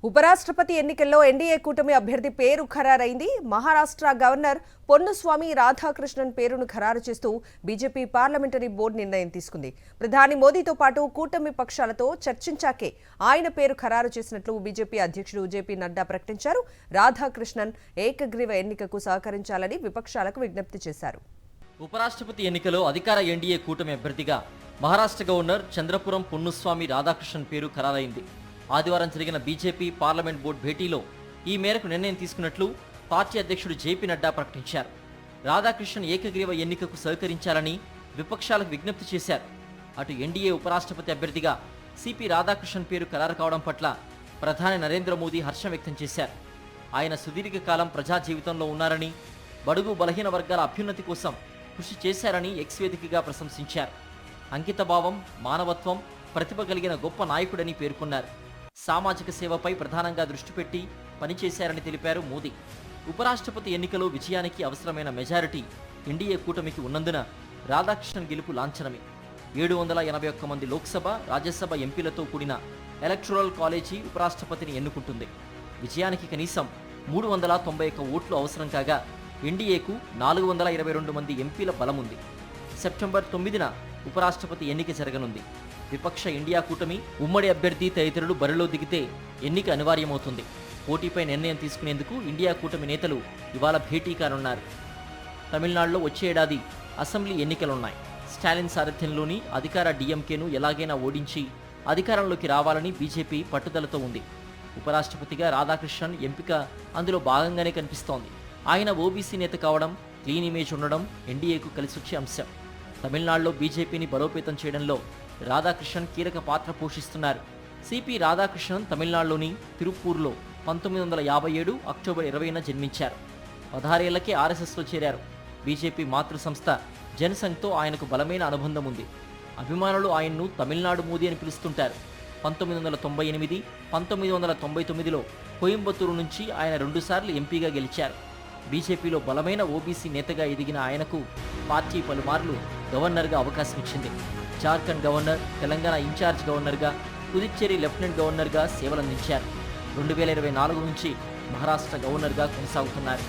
ఉపరాష్ట్రపతి ఎన్నికల్లో ఎన్డీఏ కూటమి అభ్యర్థి పేరు ఖరారైంది. మహారాష్ట్ర గవర్నర్ పొన్నుస్వామి రాధాకృష్ణన్ పేరును ఖరారు చేస్తూ బీజేపీ పార్లమెంటరీ బోర్డు నిర్ణయం తీసుకుంది. ప్రధాని మోదీతో పాటు కూటమి పక్షాలతో చర్చించాకే ఆయన పేరు ఖరారు చేసినట్లు బీజేపీ అధ్యక్షుడు జేపీ నడ్డా ప్రకటించారు. రాధాకృష్ణన్ ఏకగ్రీవ ఎన్నికకు సహకరించాలని విపక్షాలకు విజ్ఞప్తి చేశారు. ఉపరాష్ట్రపతి ఎన్నికలో అధికార ఎన్డీఏ కూటమి అభ్యర్థిగా మహారాష్ట్ర గవర్నర్ చంద్రపురం పొన్నుస్వామి రాధాకృష్ణన్ పేరు ఖరారైంది. ఆదివారం జరిగిన బీజేపీ పార్లమెంట్ బోర్డు భేటీలో ఈ మేరకు నిర్ణయం తీసుకున్నట్లు పార్టీ అధ్యక్షుడు జేపీ నడ్డా ప్రకటించారు. రాధాకృష్ణన్ ఏకగ్రీవ ఎన్నికకు సహకరించాలని విపక్షాలకు విజ్ఞప్తి చేశారు. అటు ఎన్డీఏ ఉపరాష్ట్రపతి అభ్యర్థిగా సిపి రాధాకృష్ణన్ పేరు ఖరారు కావడం పట్ల ప్రధాని నరేంద్ర మోదీ హర్షం వ్యక్తం చేశారు. ఆయన సుదీర్ఘకాలం ప్రజా జీవితంలో ఉన్నారని, బడుగు బలహీన వర్గాల అభ్యున్నతి కోసం కృషి చేశారని ఎక్స్ వేదికగా ప్రశంసించారు. అంకితభావం, మానవత్వం, ప్రతిభ కలిగిన గొప్ప నాయకుడని పేర్కొన్నారు. సామాజిక సేవపై ప్రధానంగా దృష్టి పెట్టి పనిచేశారని తెలిపారు మోదీ. ఉపరాష్ట్రపతి ఎన్నికలో విజయానికి అవసరమైన మెజారిటీ ఎన్డీఏ కూటమికి ఉన్నందున రాధాకృష్ణన్ గెలుపు లాంఛనమే. 781 మంది లోక్సభ, రాజ్యసభ ఎంపీలతో కూడిన ఎలక్టోరల్ కాలేజీ ఉపరాష్ట్రపతిని ఎన్నుకుంటుంది. విజయానికి కనీసం 391 ఓట్లు అవసరం కాగా ఎన్డీఏకు 422 మంది ఎంపీల బలముంది. సెప్టెంబర్ 9న ఉపరాష్ట్రపతి ఎన్నిక జరగనుంది. విపక్ష ఇండియా కూటమి ఉమ్మడి అభ్యర్థి తదితరులు బరిలో దిగితే ఎన్నిక అనివార్యమవుతుంది. పోటీపై నిర్ణయం తీసుకునేందుకు ఇండియా కూటమి నేతలు ఇవాళ భేటీ కానున్నారు. తమిళనాడులో వచ్చే ఏడాది అసెంబ్లీ ఎన్నికలున్నాయి. స్టాలిన్ సారథ్యంలోని అధికార డీఎంకేను ఎలాగైనా ఓడించి అధికారంలోకి రావాలని బీజేపీ పట్టుదలతో ఉంది. ఉపరాష్ట్రపతిగా రాధాకృష్ణన్ ఎంపిక అందులో భాగంగానే కనిపిస్తోంది. ఆయన ఓబీసీ నేత కావడం, క్లీన్ ఇమేజ్ ఉండడం ఎన్డీఏకు కలిసొచ్చే అంశం. తమిళనాడులో బీజేపీని బలోపేతం చేయడంలో రాధాకృష్ణన్ కీలక పాత్ర పోషిస్తున్నారు. సిపి రాధాకృష్ణన్ తమిళనాడులోని తిరుప్పూర్లో 1957 అక్టోబర్ 20న జన్మించారు. 16 ఏళ్లకే ఆర్ఎస్ఎస్లో చేరారు. బీజేపీ మాతృ సంస్థ జనసంఘ్తో ఆయనకు బలమైన అనుబంధం ఉంది. అభిమానులు ఆయన్ను తమిళనాడు మోదీ అని పిలుస్తుంటారు. 1998, 1999లో కోయంబత్తూరు నుంచి ఆయన 2 సార్లు ఎంపీగా గెలిచారు. బీజేపీలో బలమైన ఓబీసీ నేతగా ఎదిగిన ఆయనకు పార్టీ పలుమార్లు గవర్నర్గా అవకాశం ఇచ్చింది. జార్ఖండ్ గవర్నర్, తెలంగాణ ఇన్ఛార్జ్ గవర్నర్గా, పుదుచ్చేరి లెఫ్టినెంట్ గవర్నర్గా సేవలందించారు. 2024 నుంచి మహారాష్ట్ర గవర్నర్గా కొనసాగుతున్నారు.